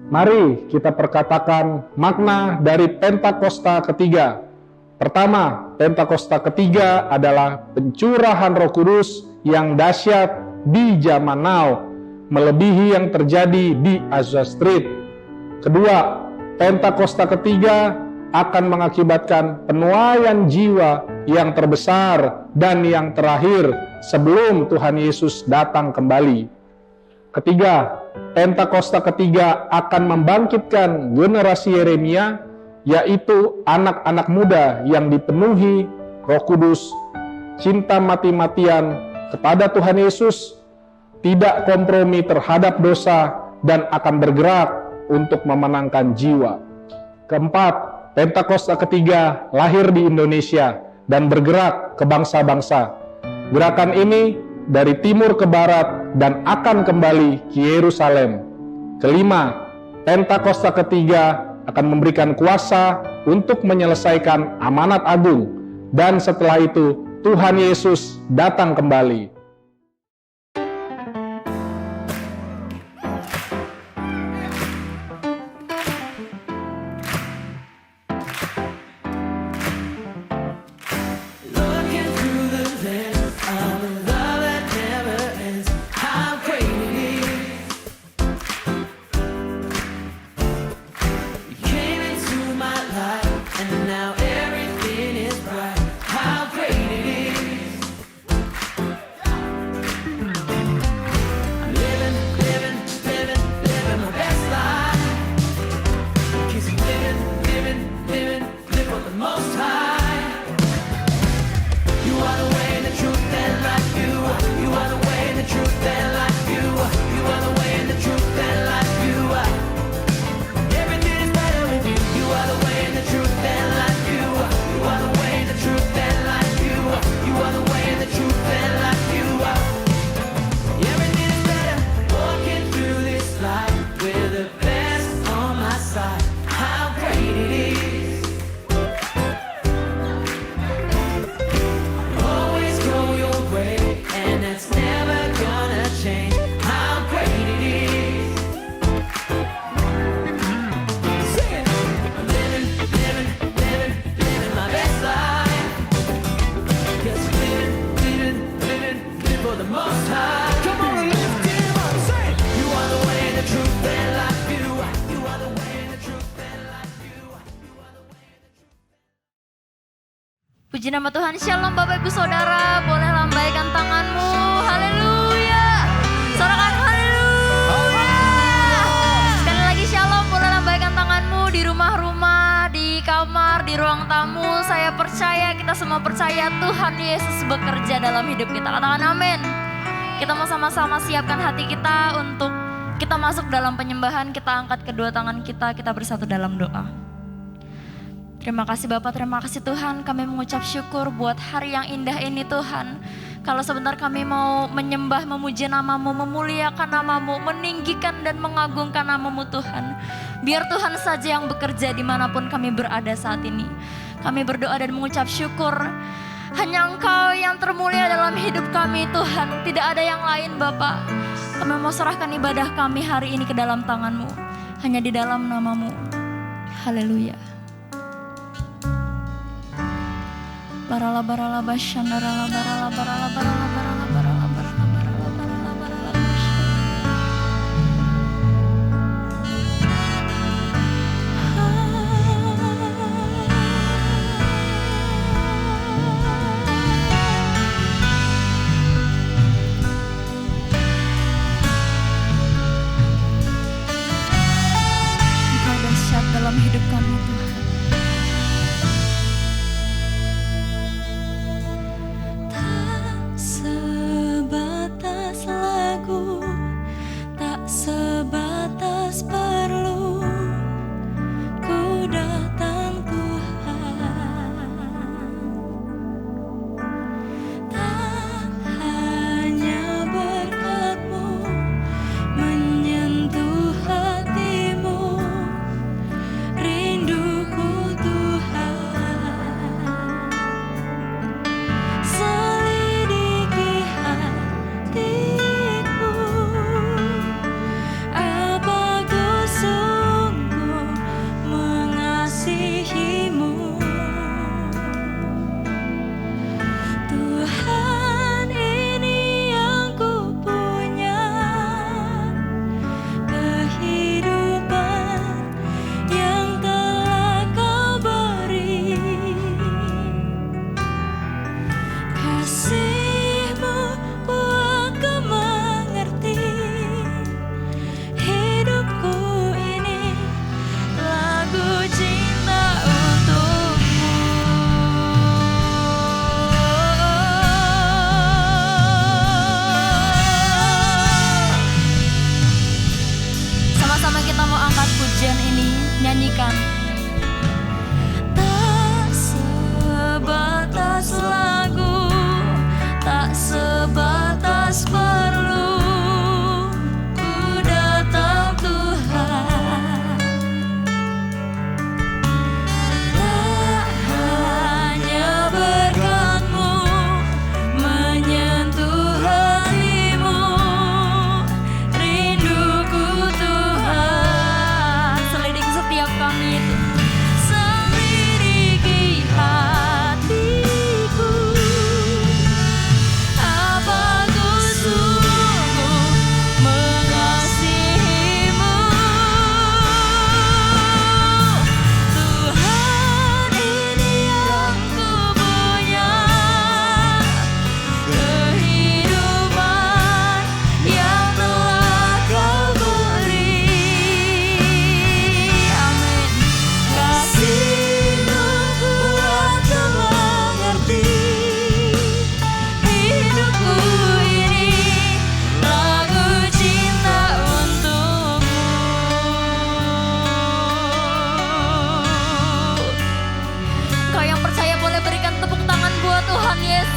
Mari kita perkatakan makna dari Pentakosta ketiga. Pertama, Pentakosta ketiga adalah pencurahan Roh Kudus yang dahsyat di zaman now, melebihi yang terjadi di Azusa Street. Kedua, Pentakosta ketiga akan mengakibatkan penuaian jiwa yang terbesar dan yang terakhir sebelum Tuhan Yesus datang kembali. Ketiga, Pentakosta ketiga akan membangkitkan generasi Yeremia, yaitu anak-anak muda yang dipenuhi Roh Kudus, cinta mati-matian kepada Tuhan Yesus, tidak kompromi terhadap dosa, dan akan bergerak untuk memenangkan jiwa. Keempat, Pentakosta ketiga lahir di Indonesia dan bergerak ke bangsa-bangsa. Gerakan ini dari timur ke barat dan akan kembali ke Yerusalem. Kelima, Pentakosta ketiga akan memberikan kuasa untuk menyelesaikan amanat agung, dan setelah itu Tuhan Yesus datang kembali. Puji nama Tuhan. Shalom Bapak Ibu Saudara, boleh lambaikan tanganmu. Haleluya. Sorakan haleluya. Sekali lagi shalom, boleh lambaikan tanganmu di rumah-rumah, di kamar, di ruang tamu. Saya percaya, kita semua percaya Tuhan Yesus bekerja dalam hidup kita. Katakan amin. Kita mau sama-sama siapkan hati kita untuk kita masuk dalam penyembahan. Kita angkat kedua tangan kita bersatu dalam doa. Terima kasih Bapak, terima kasih Tuhan, kami mengucap syukur buat hari yang indah ini Tuhan. Kalau sebentar kami mau menyembah, memuji nama-Mu, memuliakan nama-Mu, meninggikan dan mengagungkan nama-Mu Tuhan. Biar Tuhan saja yang bekerja dimanapun kami berada saat ini. Kami berdoa dan mengucap syukur, hanya Engkau yang termulia dalam hidup kami Tuhan. Tidak ada yang lain Bapak. Kami mau serahkan ibadah kami hari ini ke dalam tangan-Mu, hanya di dalam nama-Mu. Haleluya. Barala barala bashandara barala barala barala barala barala barala barala barala barala Engkau dahsyat dalam hidup kami Tuhan.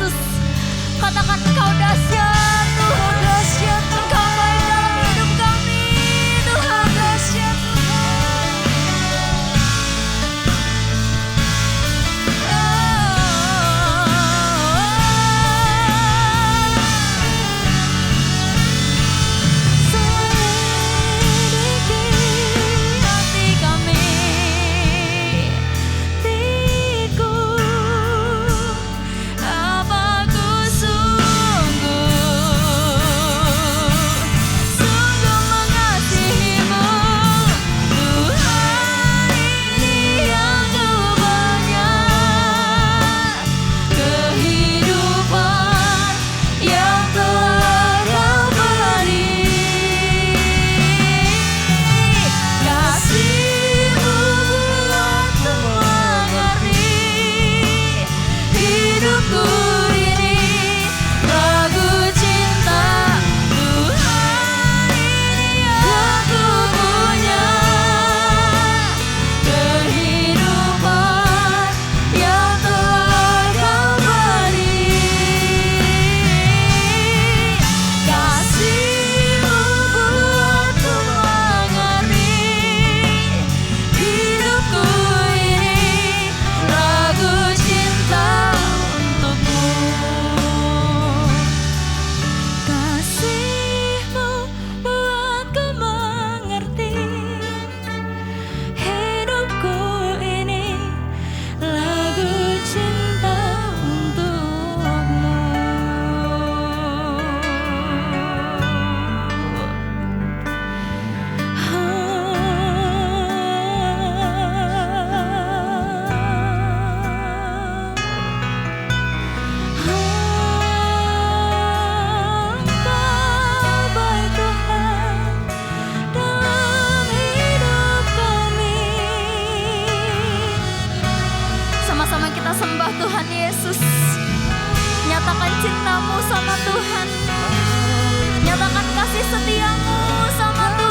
Yesus. Katakan Engkau dahsyat Tuhan, Engkau baik dalam hidup kami Tuhan. Dahsyat hati kami, diriku, apa ku sungguh mengasihimu Tuhan, ini yang ku banyak kehidupan yang telah kau beri. Kasih-Mu buatku mengerti hidupku ini lagu cinta Tuhan, ini yang ku punya kehidupan yang telah kau beri. Kasih-Mu buatku mengerti hidupku ini lagu cinta untukmu. Kasih-Mu buatku mengerti hidupku ini lagu cinta Engkau baik Tuhan dalam hidup kami. Sama-sama kita sembah Tuhan Yesus. Nyatakan cinta-Mu sama Tuhan. Nyatakan kasih setia-Mu sama Tuhan.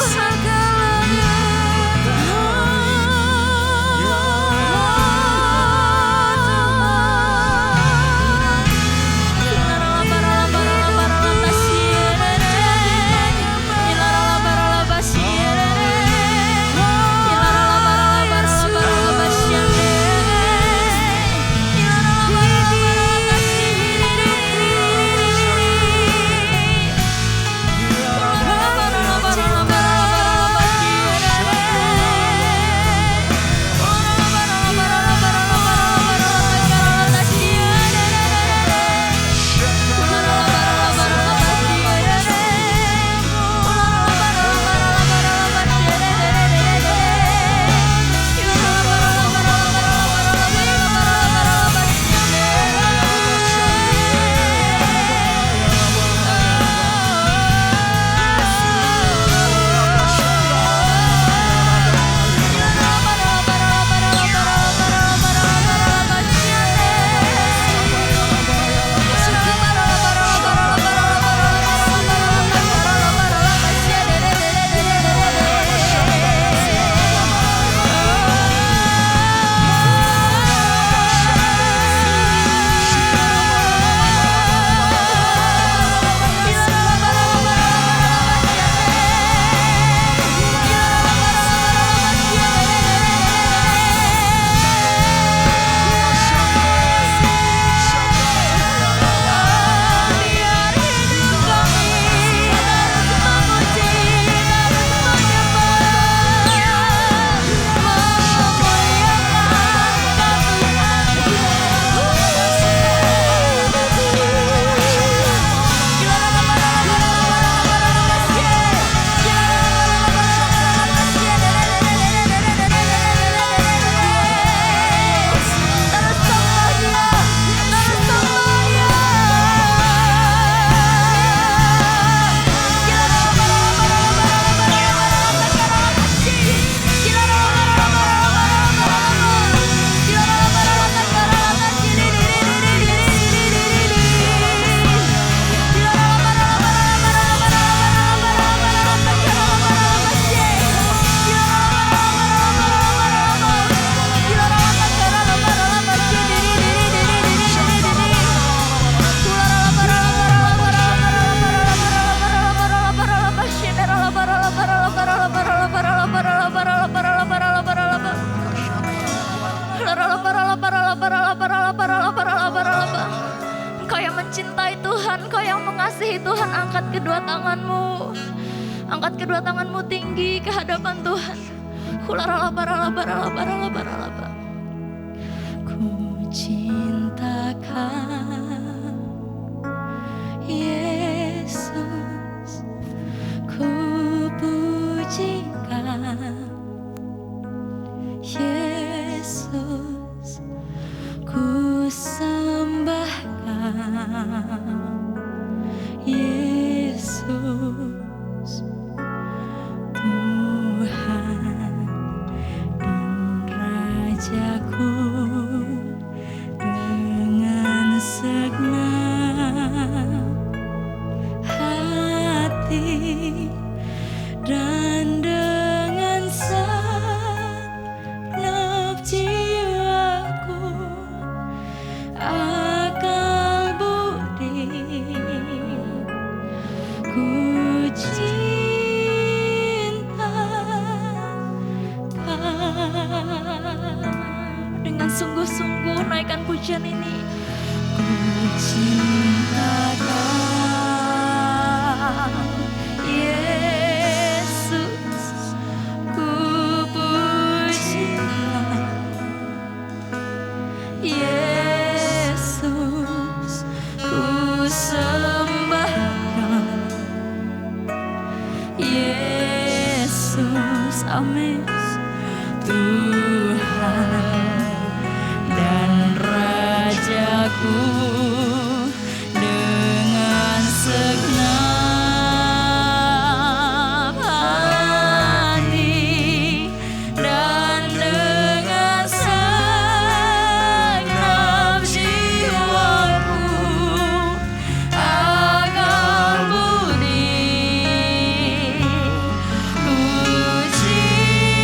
Engkau yang mencintai Tuhan, Engkau yang mengasihi Tuhan. Angkat kedua tanganmu, angkat kedua tanganmu tinggi ke hadapan Tuhan. Ku cintakan Yesus, ku pujikan Yesus, ku sembahkan Yesus, Tuhan dan Rajaku. Dengan segenap hati dan dengan segenap jiwaku, akal budi, ku cintakan. Dengan sungguh-sungguh naikkan pujian ini. Ku cintakan Yesus, ku pujikan Yesus, ku sembahkan Yesus, amin. Tuhan dan Rajaku, dengan segenap hati dan dengan segenap jiwaku, akal budi, ku cintakan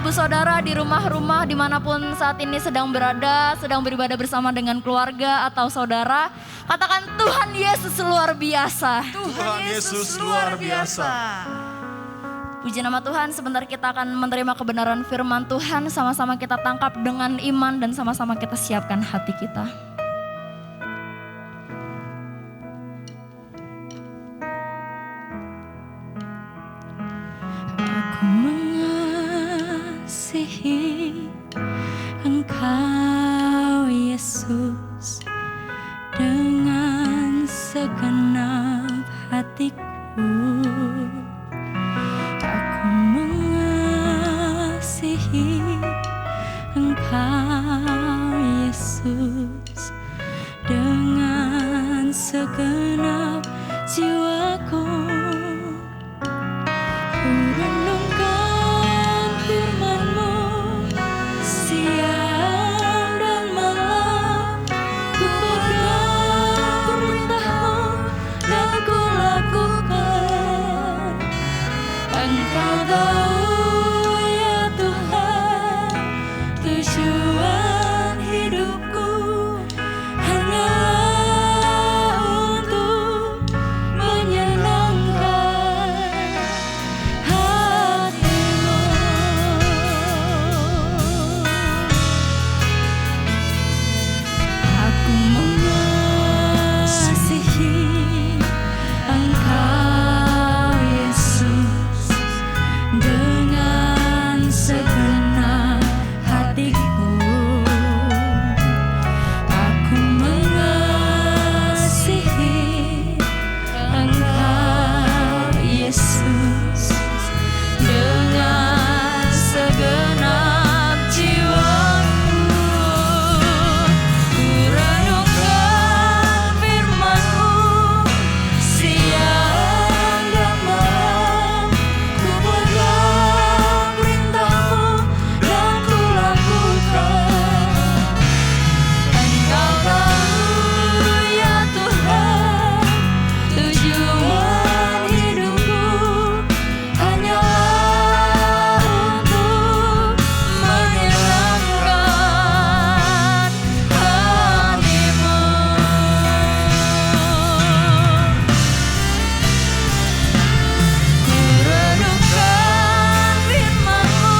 Ibu Saudara di rumah-rumah dimanapun saat ini sedang berada, sedang beribadah bersama dengan keluarga atau saudara, katakan Tuhan Yesus luar biasa. Tuhan Yesus luar biasa. Puji nama Tuhan, sebentar kita akan menerima kebenaran firman Tuhan, sama-sama kita tangkap dengan iman dan sama-sama kita siapkan hati kita. Aku mengasihi Engkau Yesus dengan segenap hatiku. Aku mengasihi Engkau Yesus dengan segenap jiwaku. Ku renungkan firman-Mu siang dan malam, ku pegang perintah-Mu dan ku lakukan. Engkau tahu ya Tuhan, tujuan hidupku hanyalah untuk menyenangkan hati-Mu. Aku mengasihi Engkau Yesus dengan segenap hatiku. Aku mengasihi Engkau Yesus dengan segenap jiwaku. Ku renungkan firman-Mu siang dan malam, ku pegang perintah-Mu dan ku lakukan. Engkau tahu ya Tuhan, tujuan hidupku hanyalah untuk menyenangkan hati-Mu. Ku renungkan firman-Mu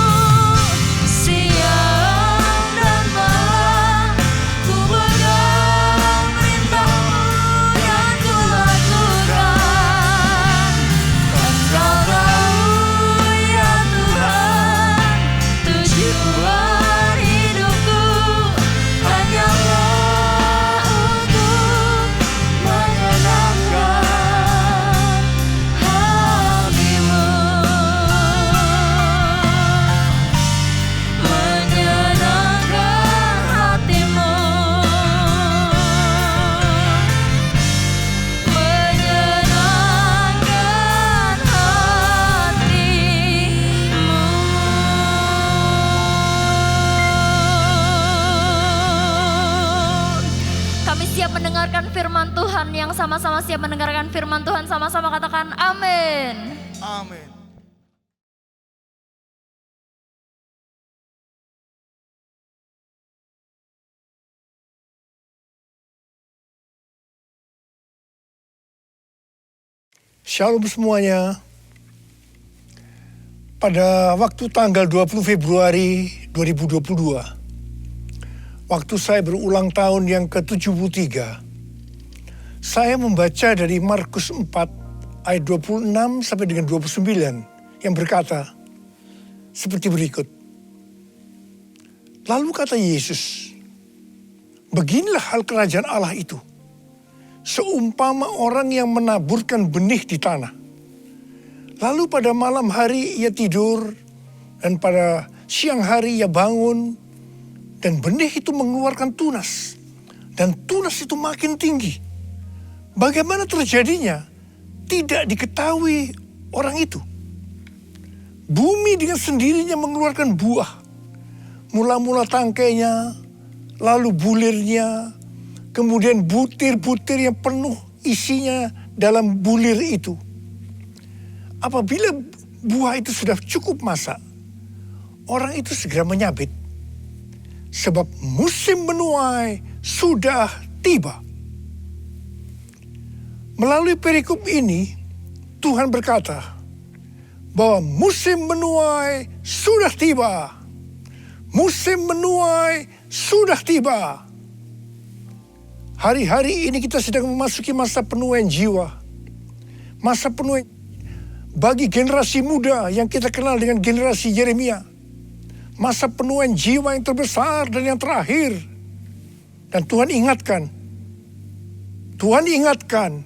siang dan malam, ku pegang perintah-Mu dan ku lakukan. Engkau tahu ya Tuhan, tujuan hidupku hanyalah untuk menyenangkan hati-Mu. Menyenangkan hati-Mu. Menyenangkan hati-Mu. Kami siap mendengarkan firman Tuhan. Yang sama-sama siap mendengarkan firman Tuhan, sama-sama katakan amin. Amin. Shalom semuanya. Pada waktu tanggal 20 Februari 2022, waktu saya berulang tahun yang ke-73, saya membaca dari Markus 4 ayat 26 sampai dengan 29 yang berkata seperti berikut. Lalu kata Yesus, beginilah hal kerajaan Allah itu. Seumpama orang yang menaburkan benih di tanah. Lalu pada malam hari ia tidur, dan pada siang hari ia bangun, dan benih itu mengeluarkan tunas. Dan tunas itu makin tinggi. Bagaimana terjadinya? Tidak diketahui orang itu. Bumi dengan sendirinya mengeluarkan buah. Mula-mula tangkainya, lalu bulirnya, kemudian butir-butir yang penuh isinya dalam bulir itu. Apabila buah itu sudah cukup masak, orang itu segera menyabit. Sebab musim menuai sudah tiba. Melalui perikop ini, Tuhan berkata bahwa musim menuai sudah tiba. Musim menuai sudah tiba. Hari-hari ini kita sedang memasuki masa penuaian jiwa. Masa penuaian bagi generasi muda yang kita kenal dengan generasi Yeremia. Masa penuaian jiwa yang terbesar dan yang terakhir. Dan Tuhan ingatkan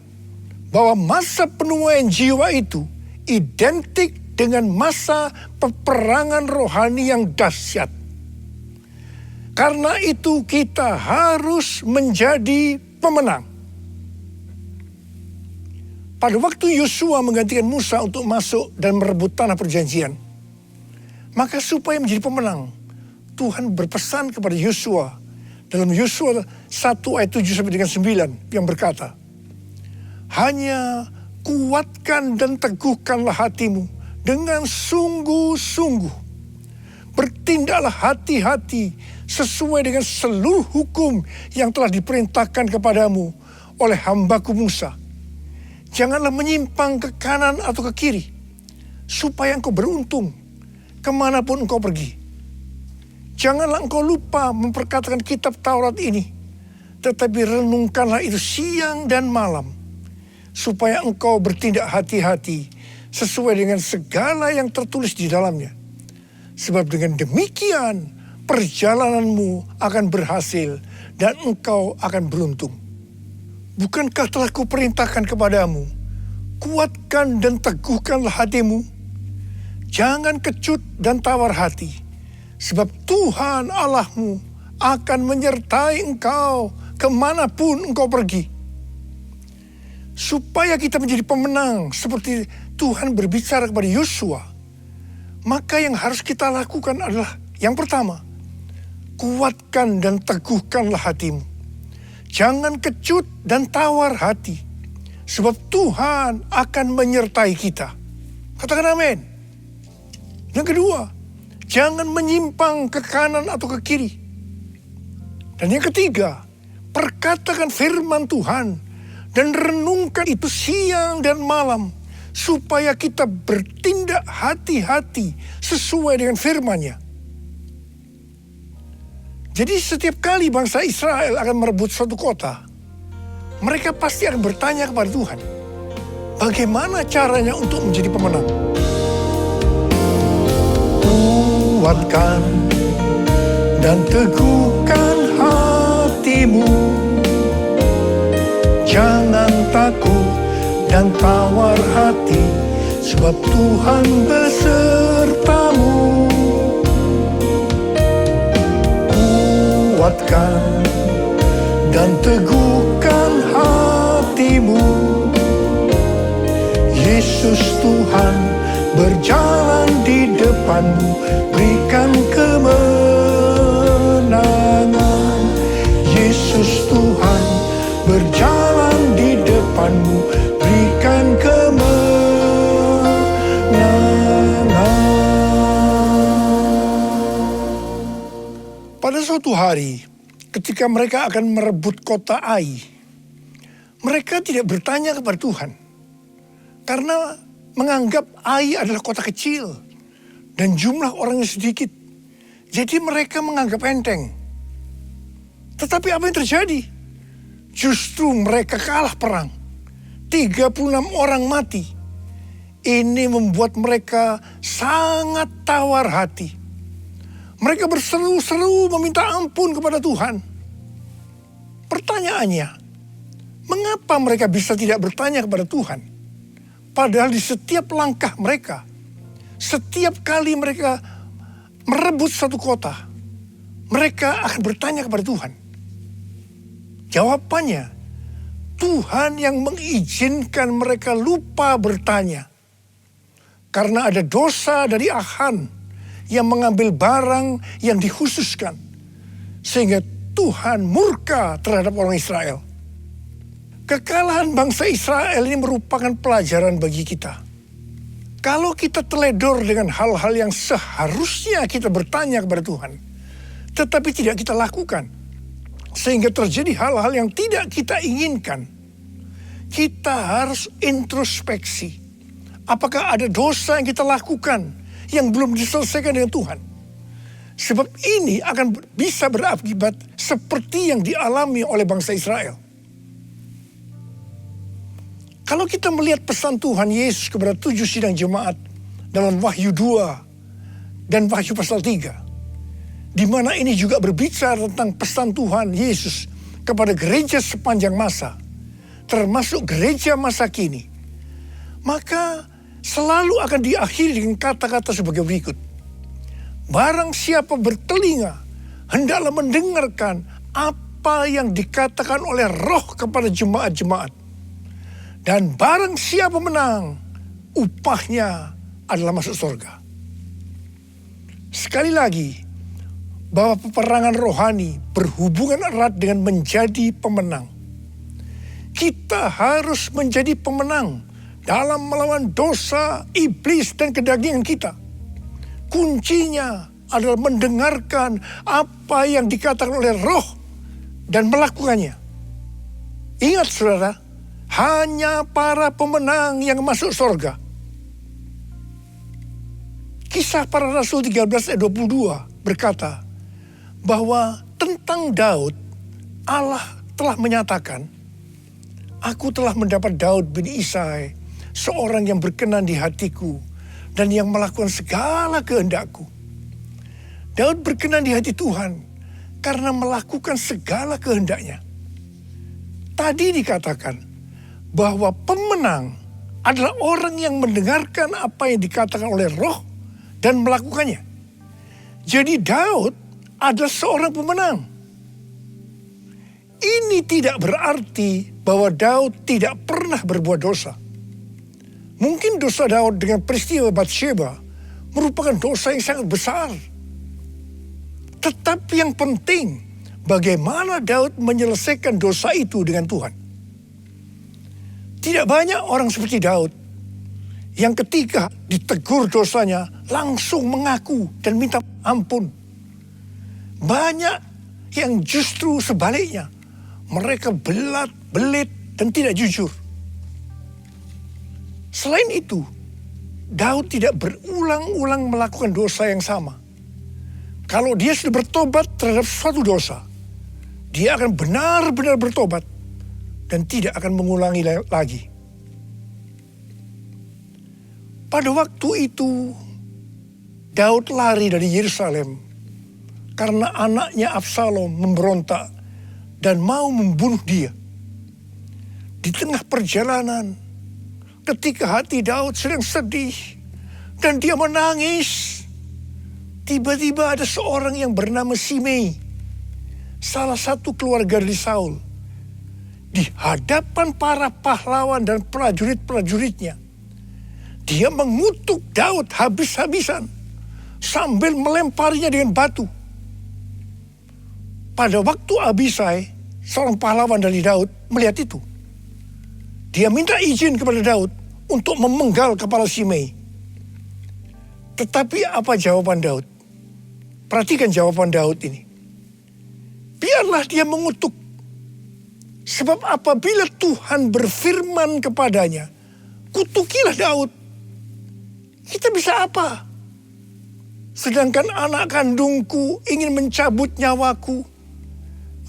bahwa masa penuaian jiwa itu identik dengan masa peperangan rohani yang dahsyat. Karena itu kita harus menjadi pemenang. Pada waktu Yosua menggantikan Musa untuk masuk dan merebut tanah perjanjian, maka supaya menjadi pemenang, Tuhan berpesan kepada Yosua dalam Yosua 1 ayat 7 sampai dengan 9 yang berkata, hanya kuatkan dan teguhkanlah hatimu dengan sungguh-sungguh. Bertindaklah hati-hati sesuai dengan seluruh hukum yang telah diperintahkan kepadamu oleh hambaku Musa. Janganlah menyimpang ke kanan atau ke kiri, supaya engkau beruntung kemanapun engkau pergi. Janganlah engkau lupa memperkatakan kitab Taurat ini, tetapi renungkanlah itu siang dan malam, supaya engkau bertindak hati-hati sesuai dengan segala yang tertulis di dalamnya. Sebab dengan demikian perjalananmu akan berhasil dan engkau akan beruntung. Bukankah telah kuperintahkan kepadamu, kuatkan dan teguhkanlah hatimu. Jangan kecut dan tawar hati, sebab Tuhan Allahmu akan menyertai engkau kemanapun engkau pergi. Supaya kita menjadi pemenang seperti Tuhan berbicara kepada Yosua, maka yang harus kita lakukan adalah yang pertama, kuatkan dan teguhkanlah hatimu. Jangan kecut dan tawar hati, sebab Tuhan akan menyertai kita. Katakan amin. Yang kedua, jangan menyimpang ke kanan atau ke kiri. Dan yang ketiga, perkatakan firman Tuhan dan renungkan itu siang dan malam, supaya kita bertindak hati-hati sesuai dengan firman-Nya. Jadi setiap kali bangsa Israel akan merebut suatu kota, mereka pasti akan bertanya kepada Tuhan, bagaimana caranya untuk menjadi pemenang? Kuatkan dan teguhkan hatimu, jangan takut dan tawar hati, sebab Tuhan besertamu. Kuatkan dan teguhkan hatimu, Yesus Tuhan berjalan di depanmu, berikan kemenangan. Yesus Tuhan berjalan di depanmu, berikan kemenangan. Pada suatu hari, ketika mereka akan merebut kota Ai, mereka tidak bertanya kepada Tuhan. Karena menganggap Ai adalah kota kecil dan jumlah orangnya sedikit. Jadi mereka menganggap enteng. Tetapi apa yang terjadi? Justru mereka kalah perang. 36 orang mati. Ini membuat mereka sangat tawar hati. Mereka berseru-seru meminta ampun kepada Tuhan. Pertanyaannya, mengapa mereka bisa tidak bertanya kepada Tuhan? Padahal di setiap langkah mereka, setiap kali mereka merebut satu kota, mereka akan bertanya kepada Tuhan. Jawabannya, Tuhan yang mengizinkan mereka lupa bertanya. Karena ada dosa dari Achan yang mengambil barang yang dikhususkan, sehingga Tuhan murka terhadap orang Israel. Kekalahan bangsa Israel ini merupakan pelajaran bagi kita. Kalau kita teledor dengan hal-hal yang seharusnya kita bertanya kepada Tuhan, tetapi tidak kita lakukan, sehingga terjadi hal-hal yang tidak kita inginkan, kita harus introspeksi. Apakah ada dosa yang kita lakukan yang belum diselesaikan dengan Tuhan? Sebab ini akan bisa berakibat seperti yang dialami oleh bangsa Israel. Kalau kita melihat pesan Tuhan Yesus kepada 7 sidang jemaat dalam Wahyu 2 dan Wahyu pasal 3, di mana ini juga berbicara tentang pesan Tuhan Yesus kepada gereja sepanjang masa, termasuk gereja masa kini, maka selalu akan diakhiri dengan kata-kata sebagai berikut. Barang siapa bertelinga, hendaklah mendengarkan apa yang dikatakan oleh Roh kepada jemaat-jemaat. Dan barang siapa menang, upahnya adalah masuk surga. Sekali lagi, bahwa peperangan rohani berhubungan erat dengan menjadi pemenang. Kita harus menjadi pemenang dalam melawan dosa, iblis, dan kedagingan kita. Kuncinya adalah mendengarkan apa yang dikatakan oleh Roh dan melakukannya. Ingat saudara, hanya para pemenang yang masuk surga. Kisah Para Rasul 13 ayat 22 berkata bahwa tentang Daud, Allah telah menyatakan, "Aku telah mendapat Daud bin Isai, seorang yang berkenan di hatiku, dan yang melakukan segala kehendakku." Daud berkenan di hati Tuhan karena melakukan segala kehendaknya. Tadi dikatakan bahwa pemenang adalah orang yang mendengarkan apa yang dikatakan oleh Roh dan melakukannya. Jadi Daud adalah seorang pemenang. Ini tidak berarti bahwa Daud tidak pernah berbuat dosa. Mungkin dosa Daud dengan peristiwa Batsheba merupakan dosa yang sangat besar. Tetapi yang penting, bagaimana Daud menyelesaikan dosa itu dengan Tuhan. Tidak banyak orang seperti Daud yang ketika ditegur dosanya langsung mengaku dan minta ampun. Banyak yang justru sebaliknya, mereka belit dan tidak jujur. Selain itu, Daud tidak berulang-ulang melakukan dosa yang sama. Kalau dia sudah bertobat terhadap suatu dosa, dia akan benar-benar bertobat dan tidak akan mengulangi lagi. Pada waktu itu, Daud lari dari Yerusalem karena anaknya Absalom memberontak dan mau membunuh dia. Di tengah perjalanan, ketika hati Daud sedang sedih dan dia menangis, tiba-tiba ada seorang yang bernama Simei, salah satu keluarga dari Saul, di hadapan para pahlawan dan prajurit-prajuritnya. Dia mengutuk Daud habis-habisan sambil melemparinya dengan batu. Pada waktu Abisai, seorang pahlawan dari Daud, melihat itu, dia minta izin kepada Daud untuk memenggal kepala Simei. Tetapi apa jawaban Daud? Perhatikan jawaban Daud ini. Biarlah dia mengutuk. Sebab apabila Tuhan berfirman kepadanya, kutukilah Daud. Kita bisa apa? Sedangkan anak kandungku ingin mencabut nyawaku.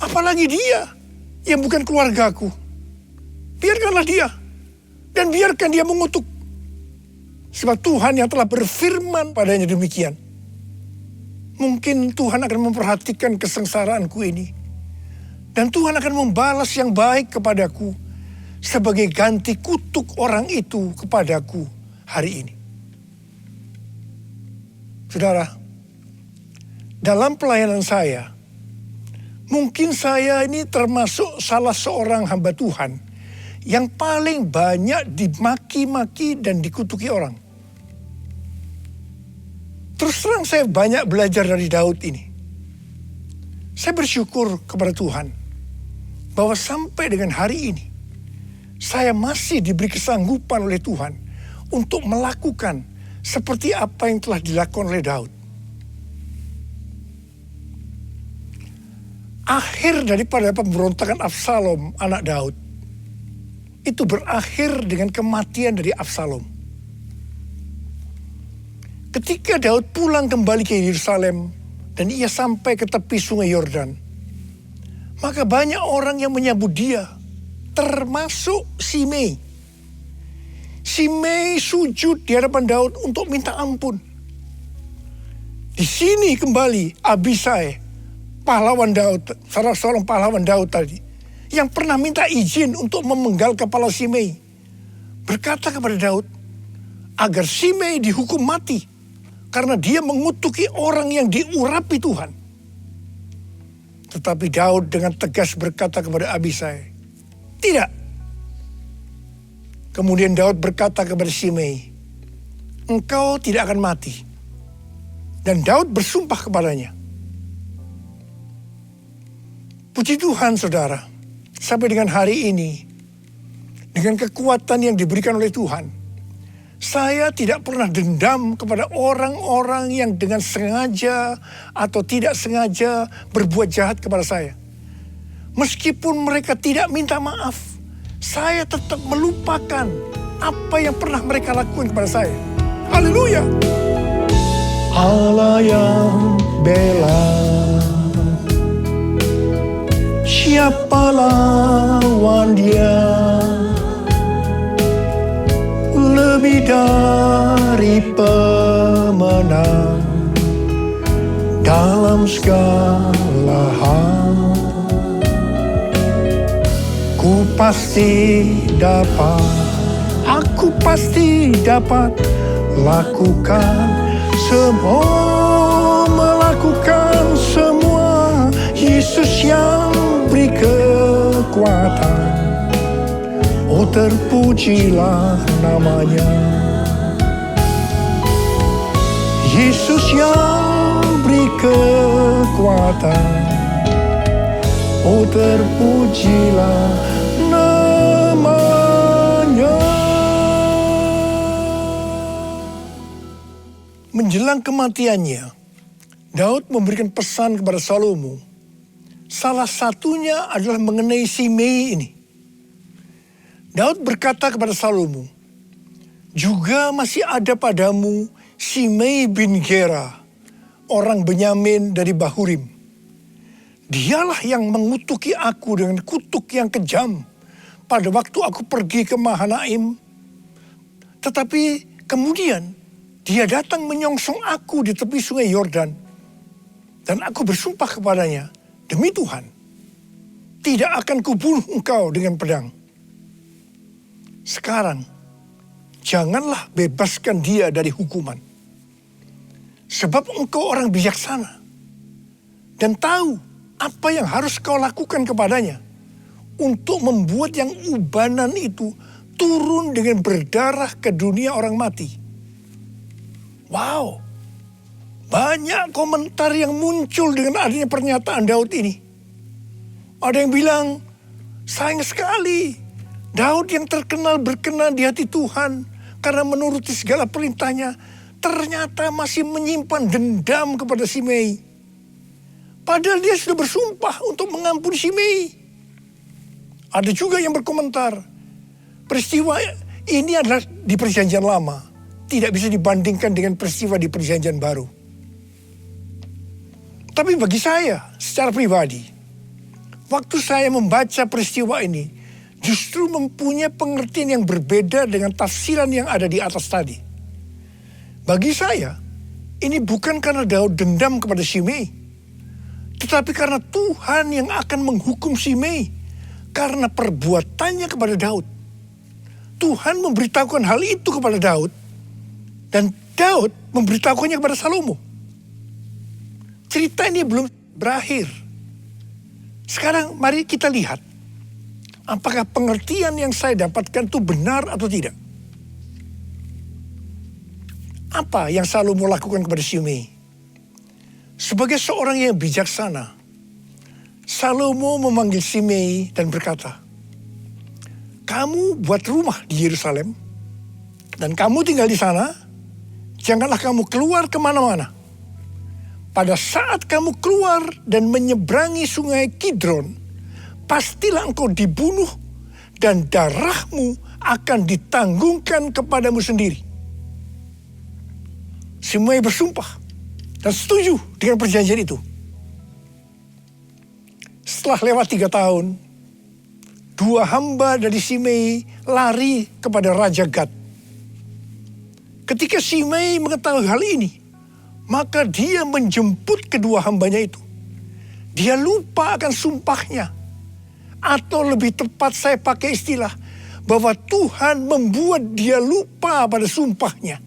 Apalagi dia yang bukan keluargaku. Biarkanlah dia. Dan biarkan dia mengutuk. Sebab Tuhan yang telah berfirman padanya demikian. Mungkin Tuhan akan memperhatikan kesengsaraanku ini. Dan Tuhan akan membalas yang baik kepadaku. Sebagai ganti kutuk orang itu kepadaku hari ini. Saudara, dalam pelayanan saya, mungkin saya ini termasuk salah seorang hamba Tuhan yang paling banyak dimaki-maki dan dikutuki orang. Terus terang saya banyak belajar dari Daud ini. Saya bersyukur kepada Tuhan bahwa sampai dengan hari ini, saya masih diberi kesanggupan oleh Tuhan untuk melakukan seperti apa yang telah dilakukan oleh Daud. Akhir daripada pemberontakan Absalom, anak Daud, itu berakhir dengan kematian dari Absalom. Ketika Daud pulang kembali ke Yerusalem dan ia sampai ke tepi sungai Yordan, maka banyak orang yang menyambut dia, termasuk Simei. Simei sujud di hadapan Daud untuk minta ampun. Di sini kembali Abisai, pahlawan Daud, salah seorang pahlawan Daud tadi, yang pernah minta izin untuk memenggal kepala Simei, berkata kepada Daud agar Simei dihukum mati karena dia mengutuki orang yang diurapi Tuhan. Tetapi Daud dengan tegas berkata kepada Abisai, tidak. Kemudian Daud berkata kepada Simei, engkau tidak akan mati. Dan Daud bersumpah kepadanya. Puji Tuhan saudara, sampai dengan hari ini, dengan kekuatan yang diberikan oleh Tuhan, saya tidak pernah dendam kepada orang-orang yang dengan sengaja atau tidak sengaja berbuat jahat kepada saya. Meskipun mereka tidak minta maaf, saya tetap melupakan apa yang pernah mereka lakukan kepada saya. Haleluya! Allah yang bela, siapa lawan dia? Lebih dari pemenang dalam segala hal. Ku pasti dapat, aku pasti dapat lakukan semua, melakukan semua. Yesus yang beri kekuatan, oh terpujilah namanya. Yesus yang beri kekuatan, oh terpujilah namanya. Menjelang kematiannya, Daud memberikan pesan kepada Salomo. Salah satunya adalah mengenai Simei ini. Daud berkata kepada Salomo, juga masih ada padamu Simei bin Gera, orang Benyamin dari Bahurim. Dialah yang mengutuki aku dengan kutuk yang kejam pada waktu aku pergi ke Mahanaim. Tetapi kemudian dia datang menyongsong aku di tepi sungai Yordan. Dan aku bersumpah kepadanya, demi Tuhan, tidak akan kubunuh engkau dengan pedang. Sekarang, janganlah bebaskan dia dari hukuman. Sebab engkau orang bijaksana dan tahu apa yang harus kau lakukan kepadanya untuk membuat yang ubanan itu turun dengan berdarah ke dunia orang mati. Wow, banyak komentar yang muncul dengan adanya pernyataan Daud ini. Ada yang bilang, sayang sekali Daud yang terkenal berkenan di hati Tuhan karena menuruti segala perintahnya, ternyata masih menyimpan dendam kepada Simei. Padahal dia sudah bersumpah untuk mengampuni Simei. Ada juga yang berkomentar, peristiwa ini adalah di Perjanjian Lama, tidak bisa dibandingkan dengan peristiwa di Perjanjian Baru. Tapi bagi saya, secara pribadi, waktu saya membaca peristiwa ini, justru mempunyai pengertian yang berbeda dengan tafsiran yang ada di atas tadi. Bagi saya, ini bukan karena Daud dendam kepada Simei, tetapi karena Tuhan yang akan menghukum Simei karena perbuatannya kepada Daud. Tuhan memberitahukan hal itu kepada Daud, dan Daud memberitahukannya kepada Salomo. Cerita ini belum berakhir. Sekarang mari kita lihat, apakah pengertian yang saya dapatkan itu benar atau tidak. Apa yang Salomo lakukan kepada Simei? Sebagai seorang yang bijaksana, Salomo memanggil Simei dan berkata, kamu buat rumah di Yerusalem Dan kamu tinggal di sana, janganlah kamu keluar kemana-mana. Pada saat kamu keluar dan menyeberangi sungai Kidron, pastilah engkau dibunuh dan darahmu akan ditanggungkan kepadamu sendiri. Simei bersumpah dan setuju dengan perjanjian itu. Setelah lewat 3 tahun, 2 hamba dari Simei lari kepada Raja Gad. Ketika Simei mengetahui hal ini, maka dia menjemput kedua hambanya itu. Dia lupa akan sumpahnya. Atau lebih tepat saya pakai istilah, bahwa Tuhan membuat dia lupa pada sumpahnya.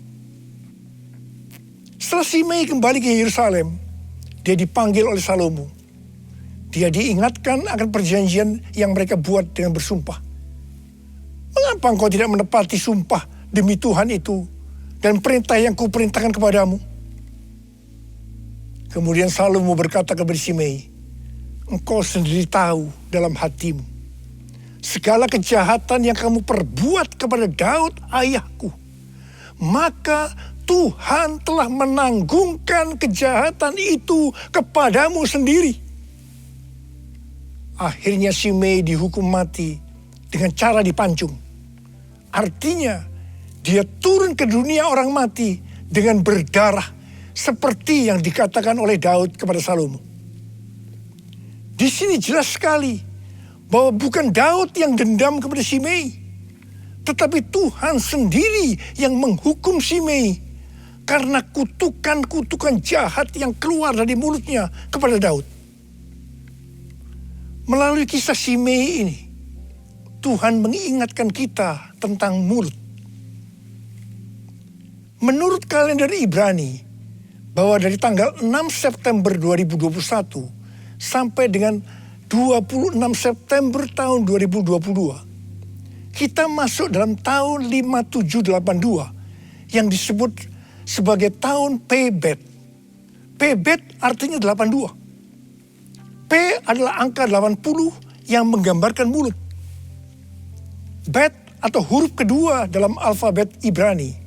Setelah Simei kembali ke Yerusalem, dia dipanggil oleh Salomo. Dia diingatkan akan perjanjian yang mereka buat dengan bersumpah. Mengapa engkau tidak menepati sumpah demi Tuhan itu dan perintah yang kuperintahkan kepadamu? Kemudian Salomo berkata kepada Simei, engkau sendiri tahu dalam hatimu segala kejahatan yang kamu perbuat kepada Daud ayahku. Maka Tuhan telah menanggungkan kejahatan itu kepadamu sendiri. Akhirnya Simei dihukum mati dengan cara dipancung. Artinya dia turun ke dunia orang mati dengan berdarah seperti yang dikatakan oleh Daud kepada Salomo. Di sini jelas sekali bahwa bukan Daud yang dendam kepada Simei, tetapi Tuhan sendiri yang menghukum Simei karena kutukan-kutukan jahat yang keluar dari mulutnya kepada Daud. Melalui kisah Simei ini, Tuhan mengingatkan kita tentang mulut. Menurut kalender Ibrani, bahwa dari tanggal 6 September 2021 sampai dengan 26 September tahun 2022, kita masuk dalam tahun 5782 yang disebut sebagai tahun Pebet. Pebet artinya 82. P adalah angka 80 yang menggambarkan mulut. Bet atau huruf kedua dalam alfabet Ibrani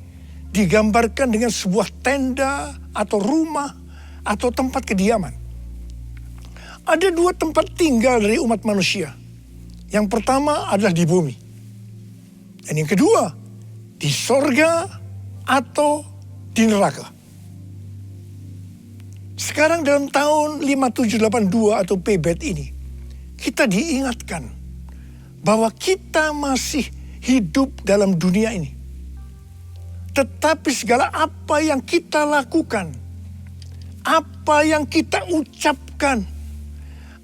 digambarkan dengan sebuah tenda atau rumah atau tempat kediaman. Ada 2 tempat tinggal dari umat manusia. Yang pertama adalah di bumi. Dan yang kedua, di sorga atau di neraka. Sekarang dalam tahun 5782 atau Pebet ini, kita diingatkan bahwa kita masih hidup dalam dunia ini. Tetapi segala apa yang kita lakukan, apa yang kita ucapkan,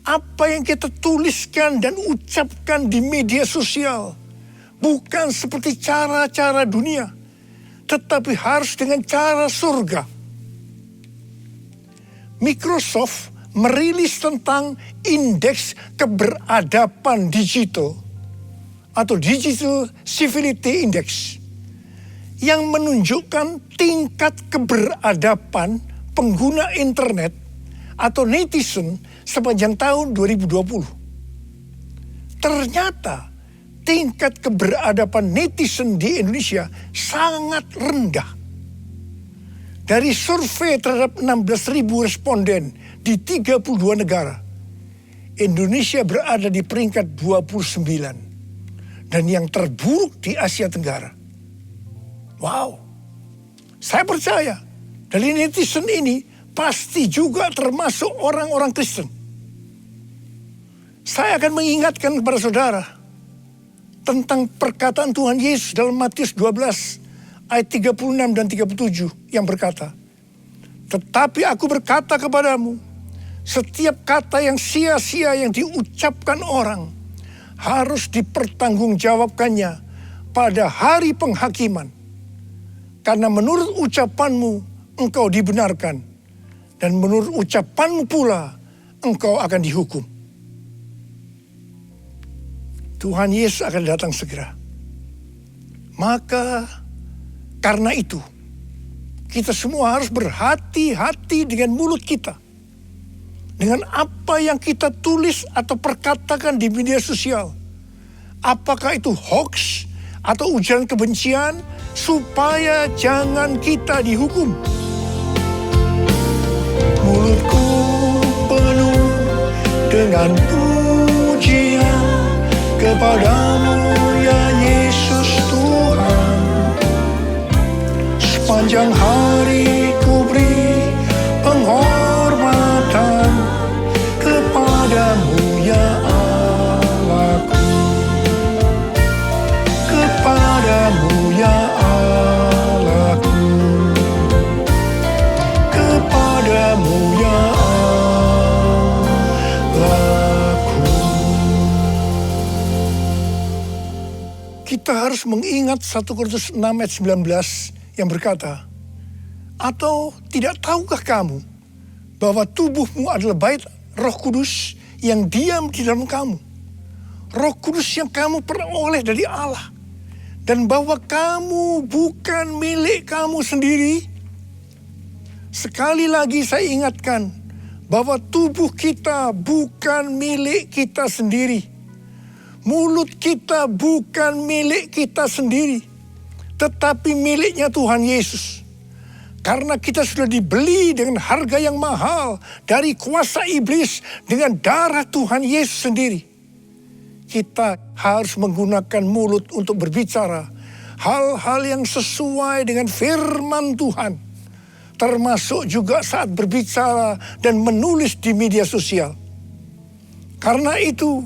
apa yang kita tuliskan dan ucapkan di media sosial, bukan seperti cara-cara dunia, tetapi harus dengan cara surga. Microsoft merilis tentang indeks keberadaban digital atau Digital Civility Index yang menunjukkan tingkat keberadaban pengguna internet atau netizen sepanjang tahun 2020. Ternyata tingkat keberadaban netizen di Indonesia sangat rendah. Dari survei terhadap 16.000 responden di 32 negara, Indonesia berada di peringkat 29 dan yang terburuk di Asia Tenggara. Wow, saya percaya dari netizen ini pasti juga termasuk orang-orang Kristen. Saya akan mengingatkan kepada saudara tentang perkataan Tuhan Yesus dalam Matius 12 ayat 36 dan 37 yang berkata, tetapi aku berkata kepadamu, setiap kata yang sia-sia yang diucapkan orang harus dipertanggungjawabkannya pada hari penghakiman. Karena menurut ucapanmu engkau dibenarkan, dan menurut ucapanmu pula engkau akan dihukum. Tuhan Yesus akan datang segera. Maka karena itu, kita semua harus berhati-hati dengan mulut kita. Dengan apa yang kita tulis atau perkatakan di media sosial. Apakah itu hoax atau ujaran kebencian supaya jangan kita dihukum. Mulutku penuh dengan pujian kepadamu ya Yesus Tuhan. Sepanjang hari ku beri penghormatan kepadamu ya Allahku. Kepadamu ya Allahku. Kepadamu ya Allahku. Kita harus mengingat 1 Korintus 6 ayat 19 yang berkata, atau tidak tahukah kamu bahwa tubuhmu adalah bait Roh Kudus yang diam di dalam kamu. Roh Kudus yang kamu peroleh dari Allah. Dan bahwa kamu bukan milik kamu sendiri. Sekali lagi saya ingatkan bahwa tubuh kita bukan milik kita sendiri. Mulut kita bukan milik kita sendiri. Tetapi miliknya Tuhan Yesus. Karena kita sudah dibeli dengan harga yang mahal dari kuasa iblis dengan darah Tuhan Yesus sendiri. Kita harus menggunakan mulut untuk berbicara hal-hal yang sesuai dengan firman Tuhan. Termasuk juga saat berbicara dan menulis di media sosial. Karena itu,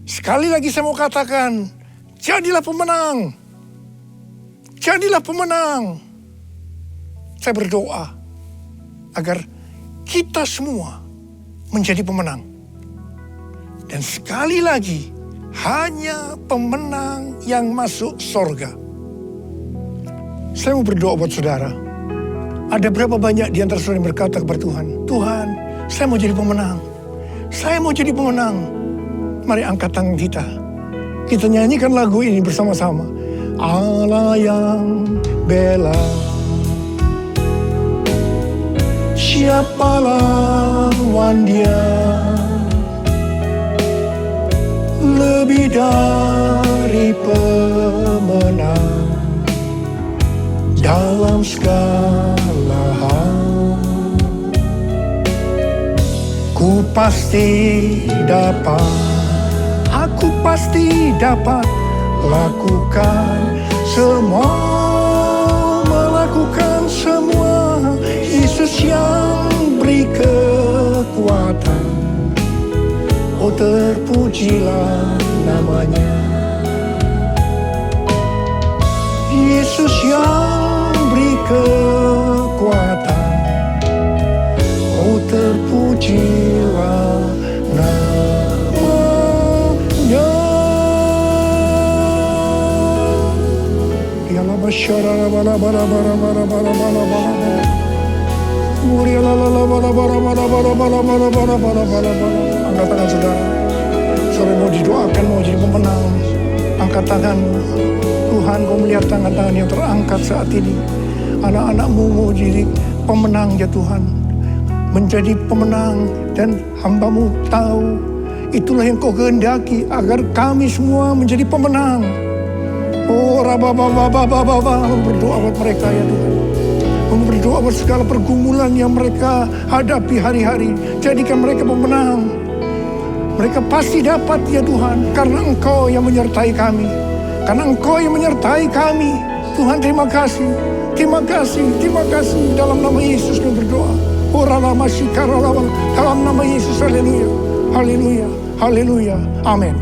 sekali lagi saya mau katakan, jadilah pemenang. Jadilah pemenang. Saya berdoa agar kita semua menjadi pemenang. Dan sekali lagi, hanya pemenang yang masuk sorga. Saya mau berdoa buat saudara. Ada berapa banyak di antara saudara yang berkata kepada Tuhan, Tuhan, saya mau jadi pemenang. Saya mau jadi pemenang. Mari angkat tangan kita. Kita nyanyikan lagu ini bersama-sama. Allah yang bela. Siapa lawan dia? Lebih dari pemenang dalam segala hal. Ku pasti dapat, aku pasti dapat lakukan semua, melakukan semua. Yesus yang beri kekuatan, oh terpujilah namanya. Yesus yang beri kekuatan, oh terpujilah namanya. Dialah masyarakat bala-bala-bala-bala-bala-bala-bala. Angkat tangan saudara. Saudara mau didoakan, mau jadi pemenang. Angkat tanganmu. Tuhan, kau melihat tangan-tangan yang terangkat saat ini. Anak-anakmu mau jadi pemenang ya Tuhan. Menjadi pemenang. Dan hambamu tahu itulah yang kau kehendaki agar kami semua menjadi pemenang. Oh rabababababababa, berdoa buat mereka ya Tuhan. Berdoa buat segala pergumulan yang mereka hadapi hari-hari. Jadikan mereka pemenang. Mereka pasti dapat ya Tuhan. Karena Engkau yang menyertai kami. Karena Engkau yang menyertai kami. Tuhan terima kasih. Terima kasih. Terima kasih. Dalam nama Yesus kami berdoa. Dalam nama Yesus. Haleluya. Haleluya. Haleluya. Amin.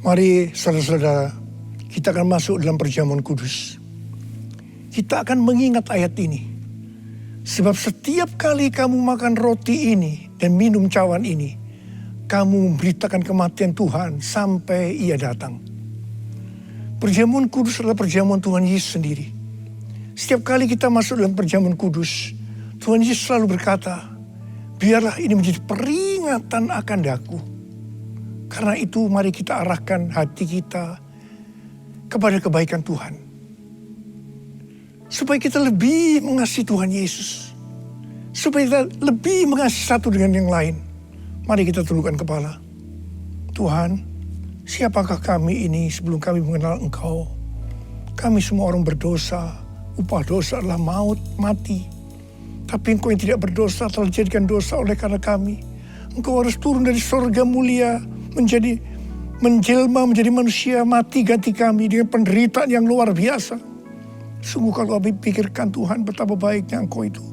Mari saudara-saudara, kita akan masuk dalam perjamuan kudus. Kita akan mengingat ayat ini. Sebab setiap kali kamu makan roti ini dan minum cawan ini, kamu memberitakan kematian Tuhan sampai ia datang. Perjamuan kudus adalah perjamuan Tuhan Yesus sendiri. Setiap kali kita masuk dalam perjamuan kudus, Tuhan Yesus selalu berkata, biarlah ini menjadi peringatan akan daku. Karena itu mari kita arahkan hati kita kepada kebaikan Tuhan. Supaya kita lebih mengasihi Tuhan Yesus. Supaya kita lebih mengasihi satu dengan yang lain. Mari kita tundukkan kepala. Tuhan, siapakah kami ini sebelum kami mengenal Engkau? Kami semua orang berdosa, upah dosa adalah maut, mati. Tapi Engkau yang tidak berdosa telah dijadikan dosa oleh karena kami. Engkau harus turun dari surga mulia, menjelma menjadi manusia, mati ganti kami dengan penderitaan yang luar biasa. Sungguh kalau kami pikirkan Tuhan betapa baiknya Engkau itu.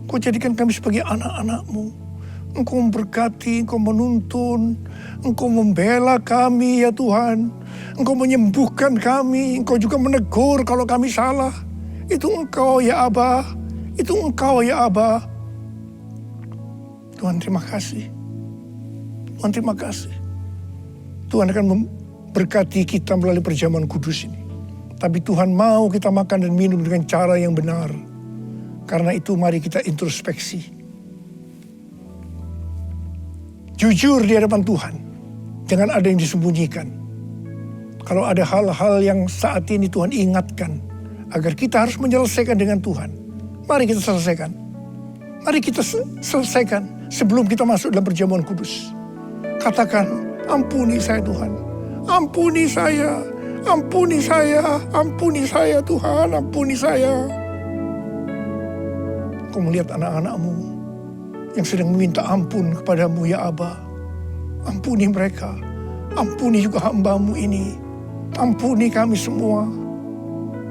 Engkau jadikan kami sebagai anak-anak-Mu. Engkau memberkati, Engkau menuntun, Engkau membela kami ya Tuhan. Engkau menyembuhkan kami, Engkau juga menegur kalau kami salah. Itu Engkau ya Aba, itu Engkau ya Aba. Tuhan terima kasih. Tuhan terima kasih. Tuhan akan memberkati kita melalui perjamuan kudus ini. Tapi Tuhan mau kita makan dan minum dengan cara yang benar. Karena itu mari kita introspeksi. Jujur di hadapan Tuhan. Jangan ada yang disembunyikan. Kalau ada hal-hal yang saat ini Tuhan ingatkan. Agar kita harus menyelesaikan dengan Tuhan. Mari kita selesaikan. Mari kita selesaikan sebelum kita masuk dalam perjamuan kudus. Katakan, ampuni saya Tuhan. Ampuni saya. Ampuni saya. Ampuni saya Tuhan. Ampuni saya. Kau melihat anak-anak-Mu yang sedang meminta ampun kepadamu ya Aba. Ampuni mereka. Ampuni juga hamba-Mu ini. Ampuni kami semua.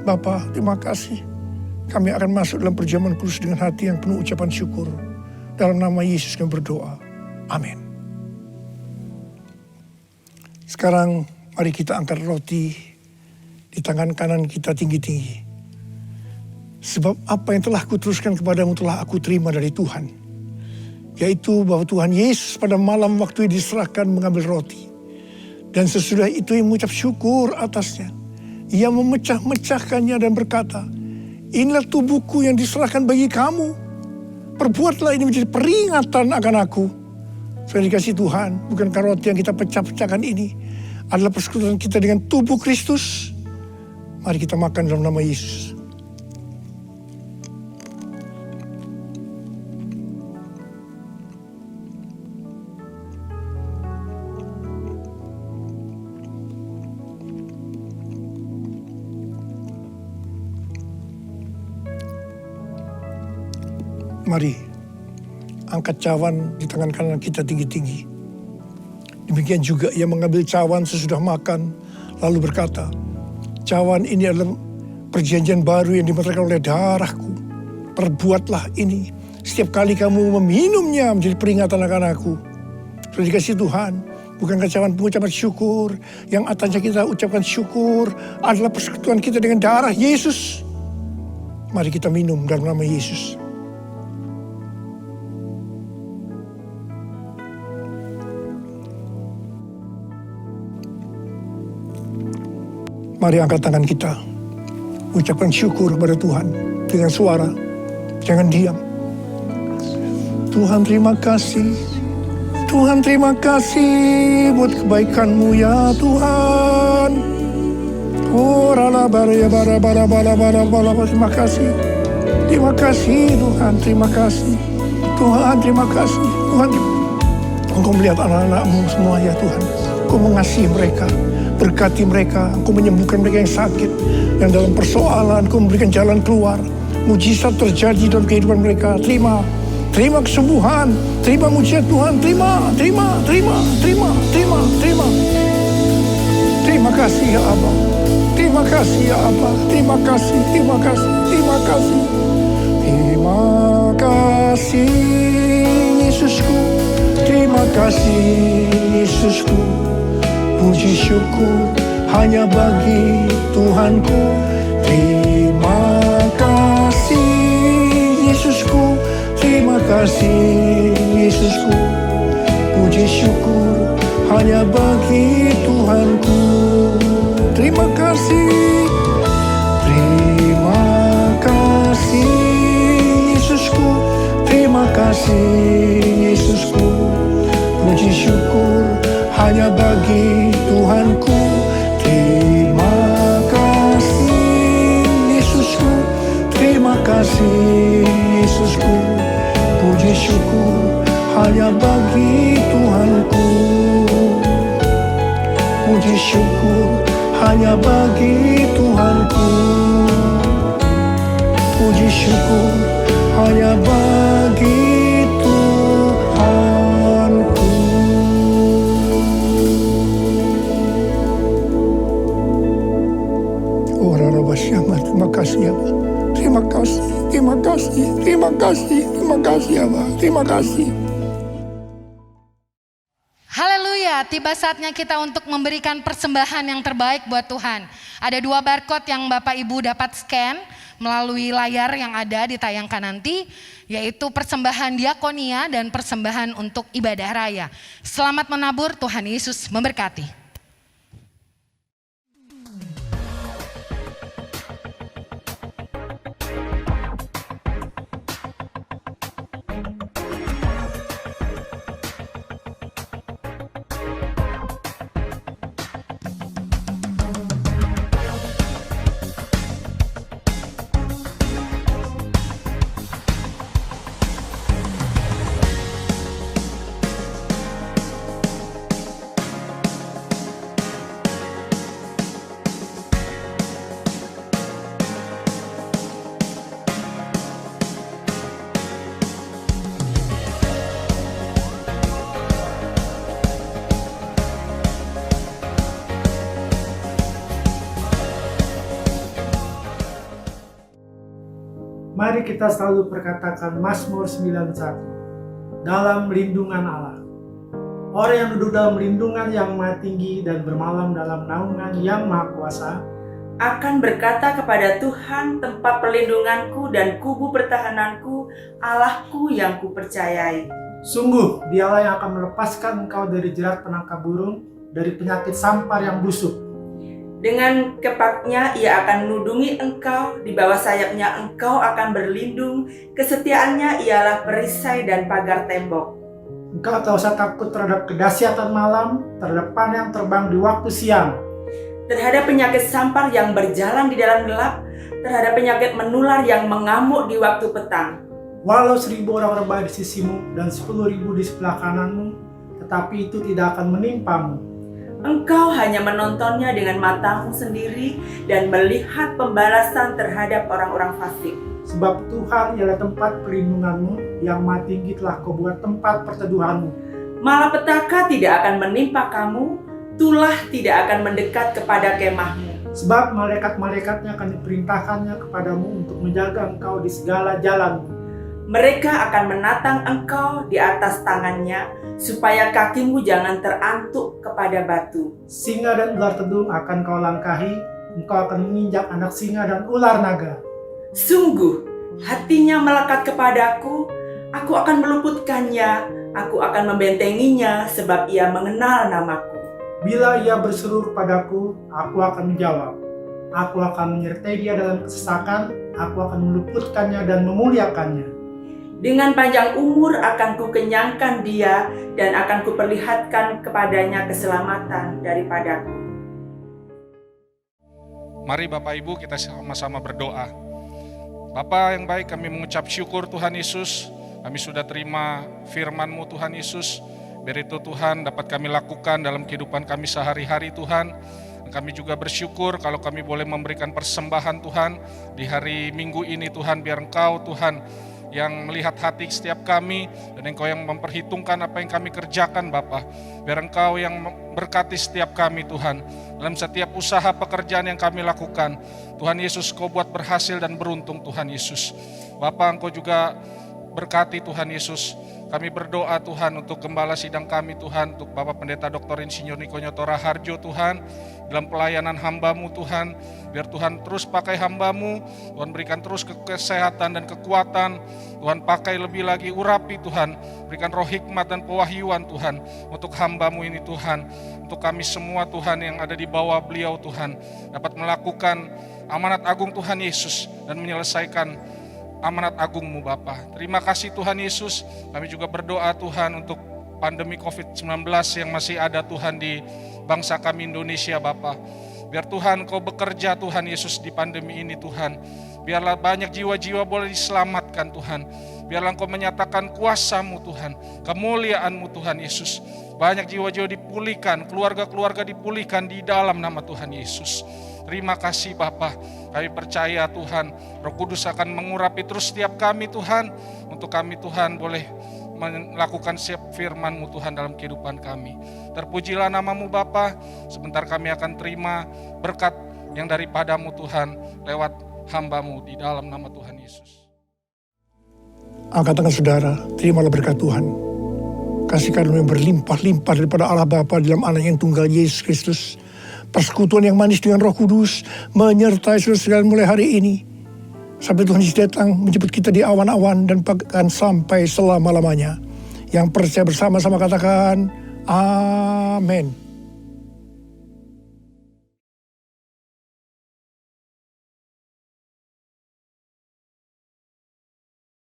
Bapa, terima kasih. Kami akan masuk dalam perjamuan kudus dengan hati yang penuh ucapan syukur. Dalam nama Yesus kami berdoa. Amin. Sekarang mari kita angkat roti di tangan kanan kita tinggi-tinggi. Sebab apa yang telah kuteruskan kepadamu telah aku terima dari Tuhan. Yaitu bahwa Tuhan Yesus pada malam waktu diserahkan mengambil roti. Dan sesudah itu ia mengucap syukur atasnya. Ia memecah-mecahkannya dan berkata, inilah tubuhku yang diserahkan bagi kamu. Perbuatlah ini menjadi peringatan akan aku. Sudah dikasih Tuhan, bukankah roti yang kita pecah-pecahkan ini adalah persekutuan kita dengan tubuh Kristus? Mari kita makan dalam nama Yesus. Mari, angkat cawan di tangan kanan kita tinggi-tinggi. Demikian juga ia mengambil cawan sesudah makan, lalu berkata, cawan ini adalah perjanjian baru yang dimeteraikan oleh darahku. Perbuatlah ini setiap kali kamu meminumnya menjadi peringatan akan aku. Sudah dikasih Tuhan, bukankah cawan pengucapan syukur, yang atasnya kita ucapkan syukur adalah persekutuan kita dengan darah Yesus. Mari kita minum dalam nama Yesus. Mari angkat tangan kita. Ucapkan syukur kepada Tuhan dengan suara. Jangan diam. Tuhan terima kasih. Tuhan terima kasih buat kebaikan-Mu ya Tuhan. Oh rala bara bara bara bara bara bara. Terima kasih. Terima kasih Tuhan. Terima kasih. Tuhan terima kasih. Tuhan, Engkau melihat anak-anak-Mu semua ya Tuhan. Engkau mengasihi mereka. Berkati mereka, Engkau menyembuhkan mereka yang sakit. Yang dalam persoalan, Engkau memberikan jalan keluar. Mujizat terjadi dalam kehidupan mereka. Terima kesembuhan. Terima mujizat Tuhan. Terima. Terima kasih ya Aba. Terima kasih ya Aba. Terima kasih. Terima kasih Yesusku. Terima kasih Yesusku. Puji syukur hanya bagi Tuhanku. Terima kasih Yesusku. Terima kasih Yesusku. Puji syukur hanya bagi Tuhanku. Terima kasih. Terima kasih Yesusku. Terima kasih Yesusku. Puji syukur hanya bagi Tuhanku. Terima kasih Yesusku. Terima kasih Yesusku. Puji syukur hanya bagi Tuhanku. Puji syukur hanya bagi Tuhanku. Puji syukur hanya bagi Tuhanku. Oh Rarabasyama, terima kasih ya Pak. Terima kasih, terima kasih, terima kasih, terima kasih ya Pak. Terima kasih. Haleluya, tiba saatnya kita untuk memberikan persembahan yang terbaik buat Tuhan. Ada 2 barcode yang Bapak Ibu dapat scan melalui layar yang ada ditayangkan nanti, yaitu persembahan diakonia dan persembahan untuk ibadah raya. Selamat menabur, Tuhan Yesus memberkati. Mari kita selalu perkatakan Mazmur 91, dalam lindungan Allah. Orang yang duduk dalam lindungan yang maha tinggi dan bermalam dalam naungan yang maha kuasa akan berkata kepada Tuhan, tempat perlindunganku dan kubu pertahananku, Allahku yang kupercayai. Sungguh dialah yang akan melepaskan engkau dari jerat penangkap burung, dari penyakit sampar yang busuk. Dengan kepaknya ia akan melindungi engkau, di bawah sayapnya engkau akan berlindung, kesetiaannya ialah perisai dan pagar tembok. Engkau tak usah takut terhadap kedahsyatan malam, terhadap panah yang terbang di waktu siang, terhadap penyakit sampar yang berjalan di dalam gelap, terhadap penyakit menular yang mengamuk di waktu petang. Walau 1000 orang rebah di sisimu dan 10.000 di sebelah kananmu, tetapi itu tidak akan menimpamu. Engkau hanya menontonnya dengan matamu sendiri dan melihat pembalasan terhadap orang-orang fasik. Sebab Tuhan ialah tempat perlindunganmu, yang maha tinggi telah kau buat tempat perteduhanmu. Malapetaka tidak akan menimpa kamu, tulah tidak akan mendekat kepada kemahmu. Sebab malaikat-malaikatnya akan diperintahkannya kepadamu untuk menjaga engkau di segala jalanmu. Mereka akan menatang engkau di atas tangannya, supaya kakimu jangan terantuk kepada batu. Singa dan ular tedung akan kau langkahi, engkau akan menginjak anak singa dan ular naga. Sungguh, hatinya melekat kepadaku, aku akan meluputkannya, aku akan membentenginya, sebab ia mengenal namaku. Bila ia berseru kepadaku, aku akan menjawab. Aku akan menyertai dia dalam kesesakan, aku akan meluputkannya dan memuliakannya. Dengan panjang umur akan kukenyangkan dia, dan akan kuperlihatkan kepadanya keselamatan daripadaku. Mari Bapak Ibu kita sama-sama berdoa. Bapa yang baik, kami mengucap syukur Tuhan Yesus, kami sudah terima firman-Mu Tuhan Yesus. Biar itu Tuhan dapat kami lakukan dalam kehidupan kami sehari-hari Tuhan. Kami juga bersyukur kalau kami boleh memberikan persembahan Tuhan di hari Minggu ini Tuhan. Biar Engkau Tuhan yang melihat hati setiap kami, dan Engkau yang memperhitungkan apa yang kami kerjakan Bapa. Biar Engkau yang berkati setiap kami Tuhan, dalam setiap usaha pekerjaan yang kami lakukan. Tuhan Yesus, Kau buat berhasil dan beruntung Tuhan Yesus. Bapa, Engkau juga berkati Tuhan Yesus. Kami berdoa Tuhan untuk gembala sidang kami Tuhan, untuk Bapak Pendeta Dr. Insinyur Niko Nyotora Harjo Tuhan, dalam pelayanan hamba-Mu Tuhan. Biar Tuhan terus pakai hamba-Mu, Tuhan berikan terus kesehatan dan kekuatan, Tuhan pakai lebih lagi, urapi Tuhan, berikan roh hikmat dan pewahyuan Tuhan, untuk hamba-Mu ini Tuhan, untuk kami semua Tuhan yang ada di bawah beliau Tuhan, dapat melakukan amanat agung Tuhan Yesus dan menyelesaikan amanat agung-Mu Bapa. Terima kasih Tuhan Yesus. Kami juga berdoa Tuhan untuk pandemi COVID-19 yang masih ada Tuhan di bangsa kami Indonesia Bapa. Biar Tuhan Kau bekerja Tuhan Yesus di pandemi ini Tuhan. Biarlah banyak jiwa-jiwa boleh diselamatkan Tuhan. Biarlah Engkau menyatakan kuasa-Mu Tuhan, kemuliaan-Mu Tuhan Yesus. Banyak jiwa-jiwa dipulihkan, keluarga-keluarga dipulihkan di dalam nama Tuhan Yesus. Terima kasih Bapa, kami percaya Tuhan, Roh Kudus akan mengurapi terus setiap kami Tuhan, untuk kami Tuhan boleh melakukan setiap firman-Mu Tuhan dalam kehidupan kami. Terpujilah nama-Mu Bapa, sebentar kami akan terima berkat yang daripada-Mu Tuhan, lewat hamba-Mu di dalam nama Tuhan Yesus. Angkat tangan saudara, terimalah berkat Tuhan. Kasih karunia berlimpah-limpah daripada Allah Bapa dalam Anak yang tunggal Yesus Kristus. Persekutuan yang manis dengan Roh Kudus menyertai saudara sekalian mulai hari ini. Sampai Tuhan Yesus datang menjemput kita di awan-awan dan bahkan sampai selama-lamanya. Yang percaya bersama-sama katakan, Amin.